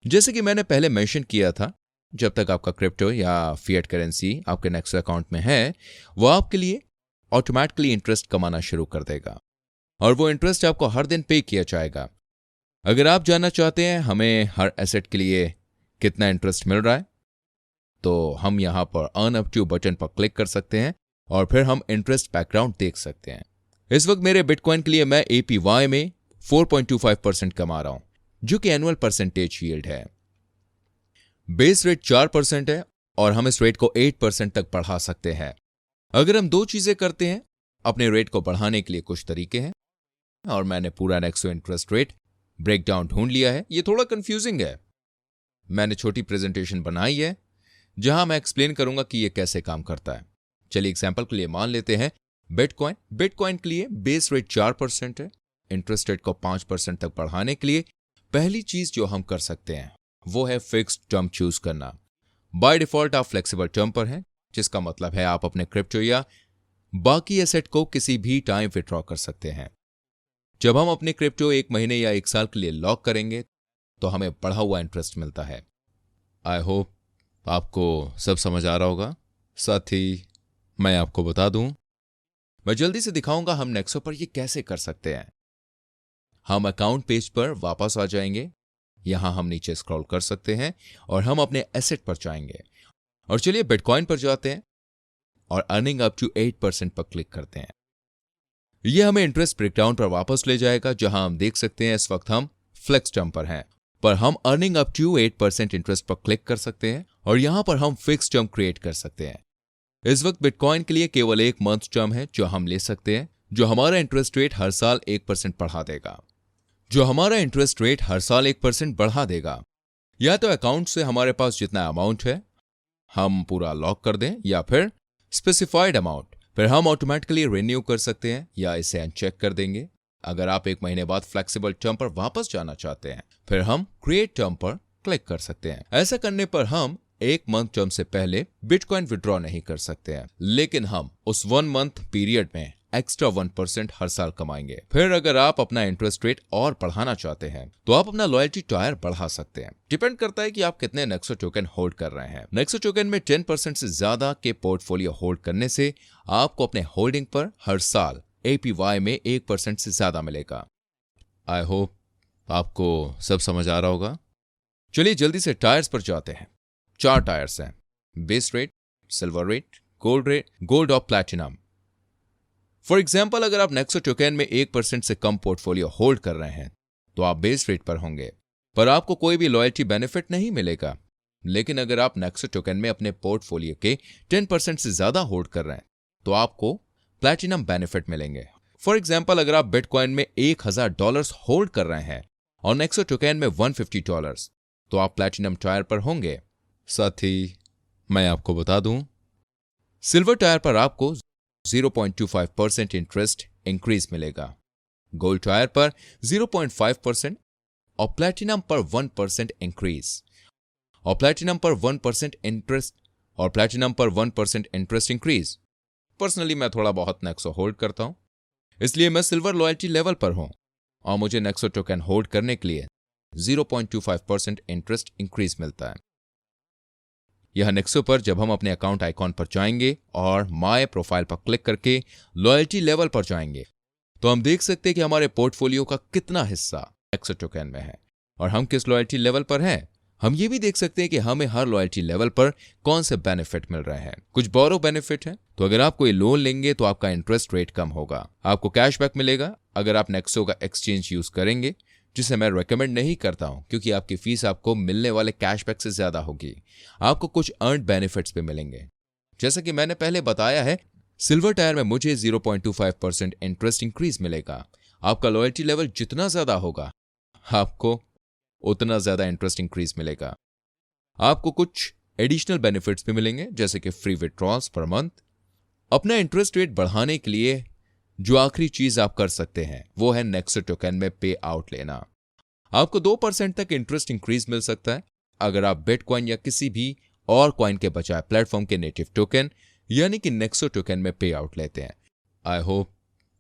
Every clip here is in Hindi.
जैसे कि मैंने पहले मेंशन किया था, जब तक आपका क्रिप्टो या फिएट करेंसी आपके नेक्सो अकाउंट में है, वो आपके लिए ऑटोमेटिकली इंटरेस्ट कमाना शुरू कर देगा और वो इंटरेस्ट आपको हर दिन पे किया जाएगा। अगर आप जानना चाहते हैं हमें हर एसेट के लिए कितना इंटरेस्ट मिल रहा है, तो हम यहां पर अर्न अप टू बटन पर क्लिक कर सकते हैं और फिर हम इंटरेस्ट बैकग्राउंड देख सकते हैं। इस वक्त मेरे बिटकॉइन के लिए मैं APY में 4.25% कमा रहा हूं, जो कि एनुअल परसेंटेज यील्ड है। बेस रेट 4% है और हम इस रेट को 8% तक बढ़ा सकते हैं। अगर हम दो चीजें करते हैं, अपने रेट को बढ़ाने के लिए कुछ तरीके हैं और मैंने पूरा नेक्सो इंटरेस्ट रेट ब्रेकडाउन ढूंढ लिया है। ये थोड़ा कंफ्यूजिंग है, मैंने छोटी प्रेजेंटेशन बनाई है जहां मैं एक्सप्लेन करूंगा कि ये कैसे काम करता है। चलिए एग्जांपल के लिए मान लेते हैं बिटकॉइन के लिए बेस रेट 4% है। इंटरेस्ट रेट को 5% तक बढ़ाने के लिए पहली चीज जो हम कर सकते हैं वो है फिक्स्ड टर्म चूज करना। बाय डिफॉल्ट आप फ्लेक्सिबल टर्म पर हैं, जिसका मतलब है आप अपने क्रिप्टो या बाकी एसेट को किसी भी टाइम विड्रॉ कर सकते हैं। जब हम अपने क्रिप्टो 1 महीने या 1 साल के लिए लॉक करेंगे तो हमें बढ़ा हुआ इंटरेस्ट मिलता है। आई होप आपको सब समझ आ रहा होगा। साथ ही मैं आपको बता दूं, मैं जल्दी से दिखाऊंगा हम नेक्सो पर ये कैसे कर सकते हैं। हम अकाउंट पेज पर वापस आ जाएंगे, यहां हम नीचे स्क्रॉल कर सकते हैं और हम अपने एसेट पर जाएंगे और चलिए बिटकॉइन पर जाते हैं और अर्निंग अप टू 8% पर क्लिक करते हैं। यह हमें इंटरेस्ट ब्रेकडाउन पर वापस ले जाएगा, जहां हम देख सकते हैं इस वक्त हम फ्लेक्स टर्म पर हैं, पर हम अर्निंग अप टू 8% इंटरेस्ट पर क्लिक कर सकते हैं और यहां पर हम फिक्स टर्म क्रिएट कर सकते हैं। इस वक्त बिटकॉइन के लिए केवल 1 मंथ टर्म है जो हम ले सकते हैं, जो हमारा इंटरेस्ट रेट हर साल 1% बढ़ा देगा। या तो अकाउंट से हमारे पास जितना अमाउंट है हम पूरा लॉक कर दें, या फिर स्पेसिफाइड अमाउंट फिर हम ऑटोमेटिकली रिन्यू कर सकते हैं या इसे अनचेक कर देंगे। अगर आप 1 महीने बाद फ्लेक्सिबल टर्म पर वापस जाना चाहते हैं, फिर हम क्रिएट टर्म पर क्लिक कर सकते हैं। ऐसा करने पर हम 1 मंथ टर्म से पहले बिटकॉइन विड्रॉ नहीं कर सकते हैं, लेकिन हम उस 1 मंथ पीरियड में एक्स्ट्रा 1% हर साल कमाएंगे। फिर अगर आप अपना इंटरेस्ट रेट और बढ़ाना चाहते हैं तो आप अपना लॉयल्टी टायर बढ़ा सकते हैं। डिपेंड करता है कि आप कितने नेक्सो टोकन होल्ड कर रहे हैं। नेक्सो टोकन में 10% से ज्यादा के पोर्टफोलियो होल्ड करने से आपको अपने होल्डिंग पर हर साल APY में 1% से ज्यादा मिलेगा। आई होप आपको सब समझ आ रहा होगा। चलिए जल्दी से टायर्स पर जाते हैं। 4 टायर्स हैं, base rate, silver rate, gold और प्लैटिनम। फॉर एग्जाम्पल, अगर आप नेक्सो टोकन में 1% से कम पोर्टफोलियो होल्ड कर रहे हैं तो आप बेस रेट पर होंगे, पर आपको कोई भी लॉयल्टी बेनिफिट नहीं मिलेगा। लेकिन अगर आप नेक्सो टोकन में अपने पोर्टफोलियो के 10% से ज्यादा होल्ड कर रहे हैं तो आपको प्लैटिनम बेनिफिट मिलेंगे। फॉर एग्जाम्पल, अगर आप बिटकॉइन में $1000 होल्ड कर रहे हैं और नेक्सो टोकन में $150, तो आप प्लैटिनम टायर पर होंगे। साथ ही मैं आपको बता दूं, सिल्वर टायर पर आपको 0.25% इंटरेस्ट इंक्रीज मिलेगा, गोल्ड टायर पर 0.5% और प्लैटिनम पर 1% इंक्रीज, और प्लैटिनम पर 1% इंटरेस्ट इंक्रीज। पर्सनली मैं थोड़ा बहुत नेक्सो होल्ड करता हूं, इसलिए मैं सिल्वर लॉयल्टी लेवल पर हूं और मुझे नेक्सो टोकन होल्ड करने के लिए 0.25% इंटरेस्ट इंक्रीज मिलता है। यह नेक्सो पर जब हम अपने अकाउंट आइकॉन पर जाएंगे और माय प्रोफाइल पर क्लिक करके लॉयल्टी लेवल पर जाएंगे तो हम देख सकते हैं कि हमारे पोर्टफोलियो का कितना हिस्सा नेक्सो टोकन में है और हम किस लॉयल्टी लेवल पर हैं। हम ये भी देख सकते हैं कि हमें हर लॉयल्टी लेवल पर कौन से बेनिफिट मिल रहे हैं। कुछ बोरो बेनिफिट है, तो अगर आप कोई लोन लेंगे तो आपका इंटरेस्ट रेट कम होगा, आपको कैशबैक मिलेगा अगर आप नेक्सो का एक्सचेंज यूज करेंगे, जिसे मैं रेकमेंड नहीं करता हूं क्योंकि आपकी फीस आपको मिलने वाले कैशबैक से ज्यादा होगी। आपको कुछ अर्न्ड बेनिफिट्स भी मिलेंगे। जैसा कि मैंने पहले बताया है, सिल्वर टायर में मुझे 0.25% इंटरेस्ट इंक्रीज मिलेगा। आपका लॉयल्टी लेवल जितना ज्यादा होगा आपको उतना ज्यादा इंटरेस्ट इंक्रीज मिलेगा। आपको कुछ एडिशनल बेनिफिट्स भी मिलेंगे, जैसे कि फ्री विड्रॉल्स पर मंथ। अपना इंटरेस्ट रेट बढ़ाने के लिए जो आखिरी चीज आप कर सकते हैं वो है नेक्सो टोकन में पे आउट लेना। आपको 2% तक इंटरेस्ट इंक्रीज मिल सकता है अगर आप बिटकॉइन या किसी भी और कॉइन के बजाय प्लेटफॉर्म के नेटिव टोकन यानी कि नेक्सो टोकन में पे आउट लेते हैं। आई होप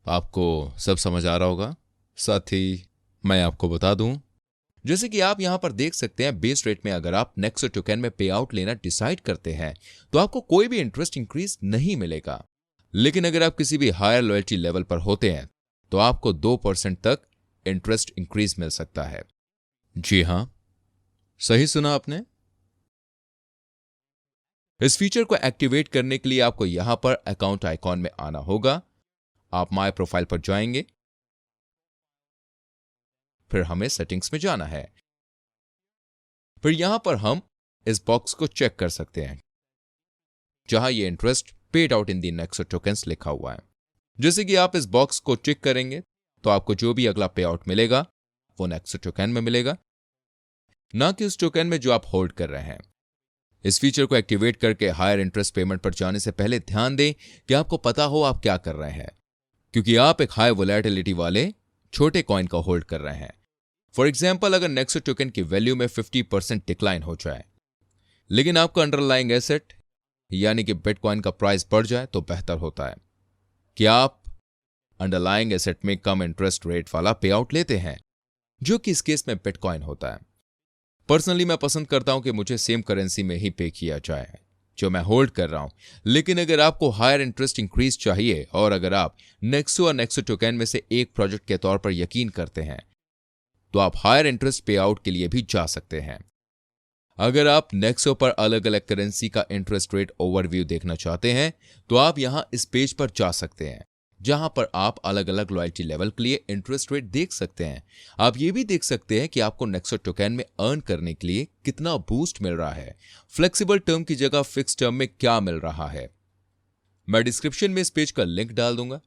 आपको सब समझ आ रहा होगा। साथ ही मैं आपको बता दूं, जैसे कि आप यहां पर देख सकते हैं, बेस रेट में अगर आप नेक्सो टोकन में पे आउट लेना डिसाइड करते हैं तो आपको कोई भी इंटरेस्ट इंक्रीज नहीं मिलेगा। लेकिन अगर आप किसी भी हायर लॉयल्टी लेवल पर होते हैं तो आपको 2% तक इंटरेस्ट इंक्रीज मिल सकता है। जी हां, सही सुना आपने। इस फीचर को एक्टिवेट करने के लिए आपको यहां पर अकाउंट आइकॉन में आना होगा। आप माय प्रोफाइल पर जाएंगे, फिर हमें सेटिंग्स में जाना है। फिर यहां पर हम इस बॉक्स को चेक कर सकते हैं जहां ये interest paid out in the Nexo tokens लिखा हुआ है। जैसे कि आप इस बॉक्स को चेक करेंगे तो आपको जो भी अगला पे आउट मिलेगा वो नेक्सो टोकन में मिलेगा, ना कि उस टोकन में जो आप होल्ड कर रहे हैं। इस फीचर को एक्टिवेट करके हायर इंटरेस्ट पेमेंट पर जाने से पहले ध्यान दें कि आपको पता हो आप क्या कर रहे हैं, क्योंकि आप एक हाई वोलेटिलिटी वाले छोटे कॉइन का होल्ड कर रहे हैं। फॉर एग्जाम्पल, अगर नेक्सो टोकन की वैल्यू में 50% डिक्लाइन हो जाए लेकिन आपका अंडरलाइंग एसेट यानी कि बिटकॉइन का प्राइस बढ़ जाए तो बेहतर होता है कि आप अंडरलाइंग एसेट में कम इंटरेस्ट रेट वाला पे आउट लेते हैं, जो कि इस केस में बिटकॉइन होता है। पर्सनली मैं पसंद करता हूं कि मुझे सेम करेंसी में ही पे किया जाए जो मैं होल्ड कर रहा हूं। लेकिन अगर आपको हायर इंटरेस्ट इंक्रीज चाहिए और अगर आप नेक्सो और नेक्सो टोकन में से एक प्रोजेक्ट के तौर पर यकीन करते हैं तो आप हायर इंटरेस्ट पे आउट के लिए भी जा सकते हैं। अगर आप नेक्सो पर अलग अलग करेंसी का इंटरेस्ट रेट ओवरव्यू देखना चाहते हैं तो आप यहां इस पेज पर जा सकते हैं जहां पर आप अलग अलग लॉयल्टी लेवल के लिए इंटरेस्ट रेट देख सकते हैं। आप ये भी देख सकते हैं कि आपको नेक्सो टोकन में अर्न करने के लिए कितना बूस्ट मिल रहा है, फ्लेक्सिबल टर्म की जगह फिक्स टर्म में क्या मिल रहा है। मैं डिस्क्रिप्शन में इस पेज का लिंक डाल दूंगा।